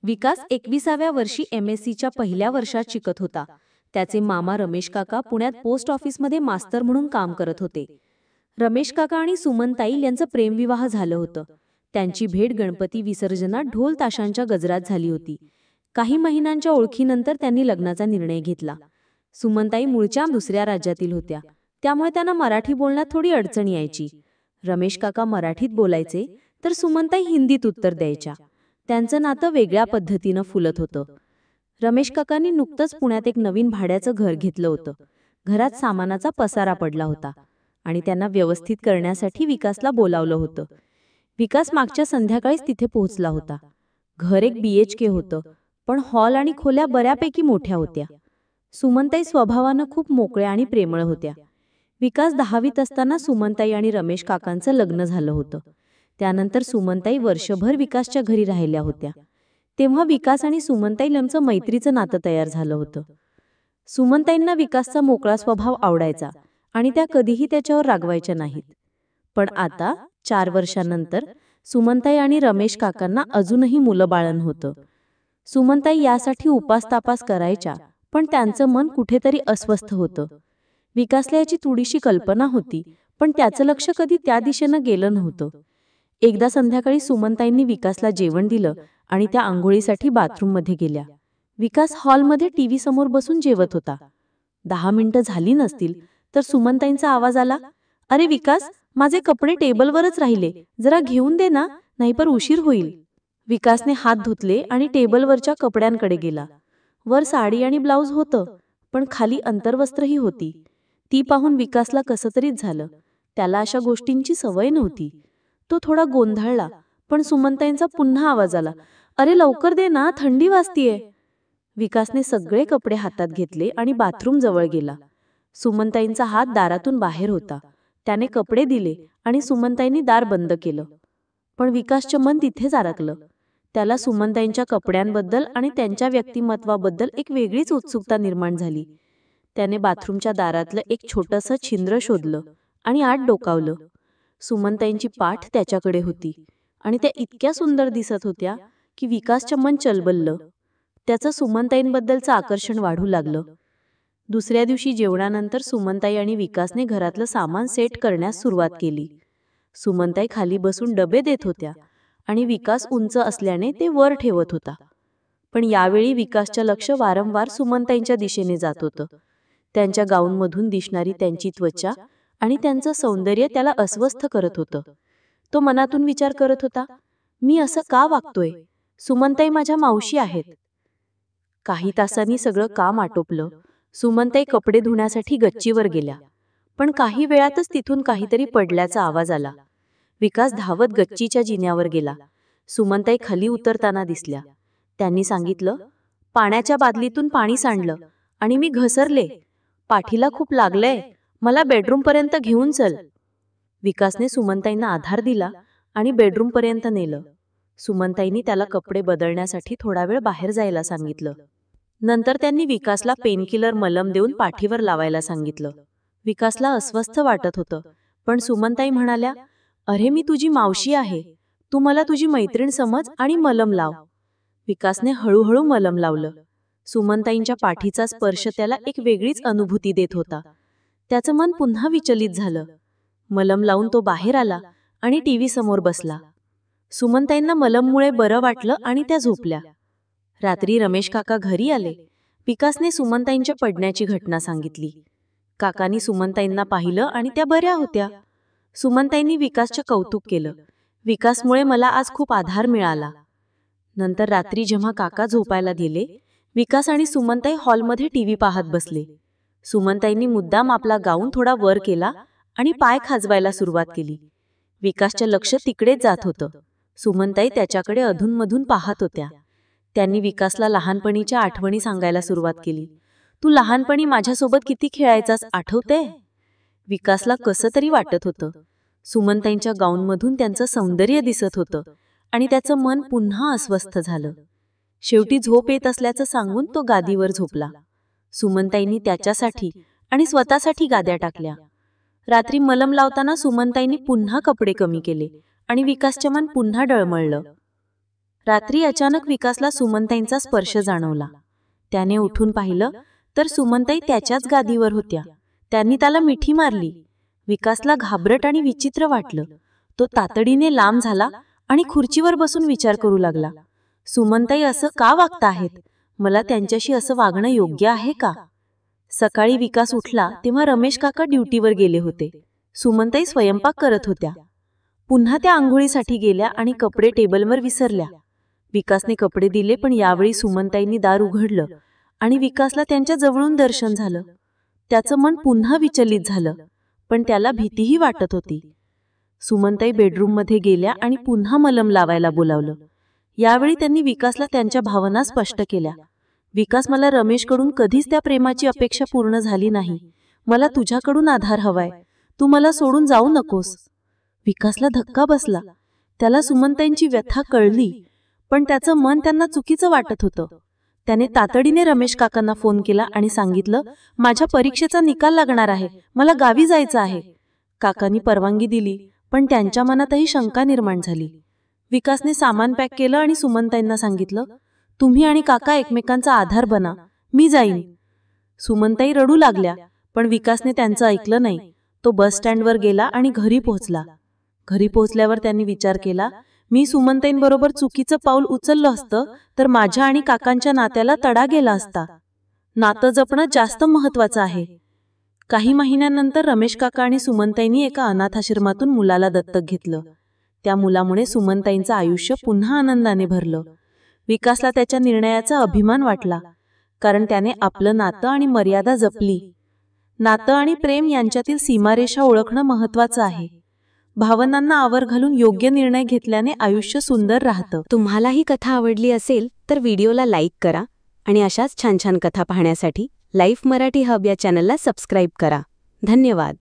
विकास 21व्या वर्षी MSCच्या पहिल्या वर्षात शिकत होता. त्याचे मामा रमेश काका पुण्यात पोस्ट ऑफिसमध्ये मास्तर म्हणून काम करत होते. रमेश काका आणि सुमनताई यांचं प्रेमविवाह झालं होतं. त्यांची भेट गणपती विसर्जनात ढोल ताशांच्या गजरात झाली होती. काही महिन्यांच्या ओळखीनंतर त्यांनी लग्नाचा निर्णय घेतला. सुमनताई मूळच्या दुसऱ्या राज्यातील होत्या, त्यामुळे त्यांना मराठी बोलण्यात थोडी अडचण यायची. रमेश काका मराठीत बोलायचे तर सुमनताई हिंदीत उत्तर द्यायच्या. त्यांचं नातं वेगळ्या पद्धतीनं फुलत होतं. रमेश काकांनी नुकतंच पुण्यात एक नवीन भाड्याचं घर घेतलं होतं. घरात सामानाचा पसारा पडला होता आणि त्यांना व्यवस्थित करण्यासाठी विकासला बोलावलं होतं. विकास मागच्या संध्याकाळीच तिथे पोहोचला होता. घर एक BHK होतं, पण हॉल आणि खोल्या बऱ्यापैकी मोठ्या होत्या. सुमनताई स्वभावानं खूप मोकळ्या आणि प्रेमळ होत्या. विकास 10वीत असताना सुमनताई आणि रमेश काकांचं लग्न झालं होतं. त्यानंतर सुमनताई वर्षभर विकासच्या घरी राहिल्या होत्या. तेव्हा विकास आणि सुमनताई यांचं मैत्रीचं नातं तयार झालं होतं. सुमनताईंना विकासचा मोकळा स्वभाव आवडायचा आणि त्या कधीही त्याच्यावर रागवायच्या नाहीत. पण आता 4 वर्षांनंतर सुमनताई आणि रमेश काकांना अजूनही मुलं बाळन होतं. सुमनताई यासाठी उपास-तापास करायच्या, पण त्यांचं मन कुठेतरी अस्वस्थ होतं. विकासला याची थोडीशी कल्पना होती, पण त्याचं लक्ष कधी त्या दिशेनं गेलं नव्हतं. एकदा संध्याकाळी सुमनताईंनी विकासला जेवण दिलं आणि त्या आंघोळीसाठी बाथरूममध्ये गेल्या. विकास हॉलमध्ये TV समोर बसून जेवत होता. 10 मिनिटं झाली नसतील तर सुमनताईंचा आवाज आला, "अरे विकास, माझे कपडे टेबलवरच राहिले, जरा घेऊन दे ना, नाहीतर उशीर होईल." विकासने हात धुतले आणि टेबलवरच्या कपड्यांकडे गेला. वर साडी आणि ब्लाऊज होतं, पण खाली अंतर्वस्त्रही होती. ती पाहून विकासला कसं तरीच झालं. त्याला अशा गोष्टींची सवय नव्हती. तो थोडा गोंधळला, पण सुमनताईंचा पुन्हा आवाज आला, "अरे लवकर दे ना, थंडी वाजतीये." विकासने सगळे कपडे हातात घेतले आणि बाथरूम जवळ गेला. सुमनताईंचा हात दारातून बाहेर होता. त्याने कपडे दिले आणि सुमनताईंनी दार बंद केलं. पण विकासचं मन तिथेच अडकलं. त्याला सुमनताईंच्या कपड्यांबद्दल आणि त्यांच्या व्यक्तिमत्वाबद्दल एक वेगळीच उत्सुकता निर्माण झाली. त्याने बाथरूमच्या दारातलं एक छोटंसं छिद्र शोधलं आणि आत डोकावलं. सुमनताईंची पाठ त्याच्याकडे होती आणि त्या इतक्या सुंदर दिसत होत्या की विकासचं मन चलबललं. त्याचं सुमनताईंबद्दलचं आकर्षण वाढू लागलं. दुसऱ्या दिवशी जेवणानंतर सुमनताई आणि विकासने घरातलं सामान सेट करण्यास सुरुवात केली. सुमनताई खाली बसून डबे देत होत्या आणि विकास उंच असल्याने ते वर ठेवत होता. पण यावेळी विकासचं लक्ष वारंवार सुमनताईंच्या दिशेने जात होतं. त्यांच्या गाऊनमधून दिसणारी त्यांची त्वचा आणि त्यांचं सौंदर्य त्याला अस्वस्थ करत होतं. तो मनातून विचार करत होता, "मी असं का वागतोय? सुमनताई माझ्या मावशी आहेत." काही तासांनी सगळं काम आटोपलं. सुमनताई कपडे धुण्यासाठी गच्चीवर गेल्या. पण काही वेळातच तिथून काहीतरी पडल्याचा आवाज आला. विकास धावत गच्चीच्या जिन्यावर गेला. सुमनताई खाली उतरताना दिसल्या. त्यांनी सांगितलं, "पाण्याच्या बादलीतून पाणी सांडलं आणि मी घसरले. पाठीला खूप लागलंय. मला बेडरूमपर्यंत घेऊन चल." विकासने सुमनताईंना आधार दिला आणि बेडरूमपर्यंत नेलं. सुमनताईंनी त्याला कपडे बदलण्यासाठी थोडा वेळ बाहेर जायला सांगितलं. नंतर त्यांनी विकासला पेनकिलर मलम देऊन पाठीवर लावायला सांगितलं. विकासला अस्वस्थ वाटत होतं, पण सुमनताई म्हणाल्या, "अरे मी तुझी मावशी आहे. तू मला तुझी मैत्रीण समज आणि मलम लाव." विकासने हळूहळू मलम लावलं. सुमनताईंच्या पाठीचा स्पर्श त्याला एक वेगळीच अनुभूती देत होता. त्याचं मन पुन्हा विचलित झालं. मलम लावून तो बाहेर आला आणि TV समोर बसला. सुमनताईंना मलममुळे बरं वाटलं आणि त्या झोपल्या. रात्री रमेश काका घरी आले. विकासने सुमनताईंच्या पडण्याची घटना सांगितली. काकांनी सुमनताईंना पाहिलं आणि त्या बऱ्या होत्या. सुमनताईंनी विकासचं कौतुक केलं. "विकासमुळे मला आज खूप आधार मिळाला." नंतर रात्री जेव्हा काका झोपायला गेले, विकास आणि सुमनताई हॉलमध्ये TV पाहत बसले. सुमनताईंनी मुद्दाम आपला गाऊन थोडा वर केला आणि पाय खाजवायला सुरुवात केली. विकासचं लक्ष तिकडेच जात होतं. सुमनताई त्याच्याकडे अधूनमधून पाहत होत्या. त्यांनी विकासला लहानपणीच्या आठवणी सांगायला सुरुवात केली. "तू लहानपणी माझ्यासोबत किती खेळायचास, आठवतंय?" विकासला कसं तरी वाटत होतं. सुमनताईंच्या गाऊनमधून त्यांचं सौंदर्य दिसत होतं आणि त्याचं मन पुन्हा अस्वस्थ झालं. शेवटी झोप येत असल्याचं सांगून तो गादीवर झोपला. सुमनताईंनी त्याच्यासाठी आणि स्वतःसाठी गाद्या टाकल्या. रात्री मलम लावताना सुमनताईंनी पुन्हा कपडे कमी केले आणि विकासचं मन पुन्हा डळमळलं. रात्री अचानक विकासला सुमनताईंचा स्पर्श जाणवला. त्याने उठून पाहिलं तर सुमनताई त्याच्याच गादीवर होत्या. त्यांनी त्याला मिठी मारली. विकासला घाबरट आणि विचित्र वाटलं. तो तातडीने लांब झाला आणि खुर्चीवर बसून विचार करू लागला. सुमनताई असं का वागताहेत? मला त्यांच्याशी असं वागणं योग्य आहे का? सकाळी विकास उठला तेव्हा रमेश काका ड्युटीवर गेले होते. सुमनताई स्वयंपाक करत होत्या. पुन्हा त्या आंघोळीसाठी गेल्या आणि कपडे टेबलवर विसरल्या. विकासने कपडे दिले, पण यावेळी सुमनताईंनी दार उघडलं आणि विकासला त्यांच्या जवळून दर्शन झालं. त्याचं मन पुन्हा विचलित झालं, पण त्याला भीतीही वाटत होती. सुमनताई बेडरूममध्ये गेल्या आणि पुन्हा मलम लावायला बोलावलं. यावेळी त्यांनी विकासला त्यांच्या भावना स्पष्ट केल्या. विकास, मला रमेशकडून कधीच त्या प्रेमाची अपेक्षा पूर्ण झाली नाही. मला तुझ्याकडून आधार हवाय. तू मला सोडून जाऊ नकोस. विकासला धक्का बसला. त्याला सुमनताईंची व्यथा कळली, पण त्याचं मन त्यांना चुकीचं वाटत होतं. त्याने तातडीने रमेश काकांना फोन केला आणि सांगितलं, माझ्या परीक्षेचा निकाल लागणार आहे, मला गावी जायचं आहे. काकांनी परवानगी दिली, पण त्यांच्या मनातही शंका निर्माण झाली. विकासने सामान पॅक केलं आणि सुमनताईंना सांगितलं, तुम्ही आणि काका एकमेकांचा आधार बना, मी जाईन. सुमनताई रडू लागल्या, पण विकासने त्यांचं ऐकलं नाही. तो बस स्टँडवर गेला आणि घरी पोहोचला. घरी पोहोचल्यावर त्यांनी विचार केला, मी सुमनताईंबरोबर चुकीचं पाऊल उचललं असतं तर माझ्या आणि काकांच्या नात्याला तडा गेला असता. नातं जपणं जास्त महत्वाचं आहे. काही महिन्यांनंतर रमेश काका आणि सुमनताईंनी एका अनाथाश्रमातून मुलाला दत्तक घेतलं. त्या मुलामुळे सुमनताईंचं आयुष्य पुन्हा आनंदाने भरलं. विकासला त्याच्या निर्णयाचा अभिमान वाटला, कारण त्याने आपलं नातं आणि मर्यादा जपली. नातं आणि प्रेम यांच्यातील सीमारेषा ओळखणं महत्वाचं आहे. भावनांना आवर घालून योग्य निर्णय घेतल्याने आयुष्य सुंदर राहतं. तुम्हाला ही कथा आवडली असेल तर व्हिडिओला लाईक करा आणि अशाच छान छान कथा पाहण्यासाठी लाईफ मराठी हब या चॅनलला सबस्क्राईब करा. धन्यवाद.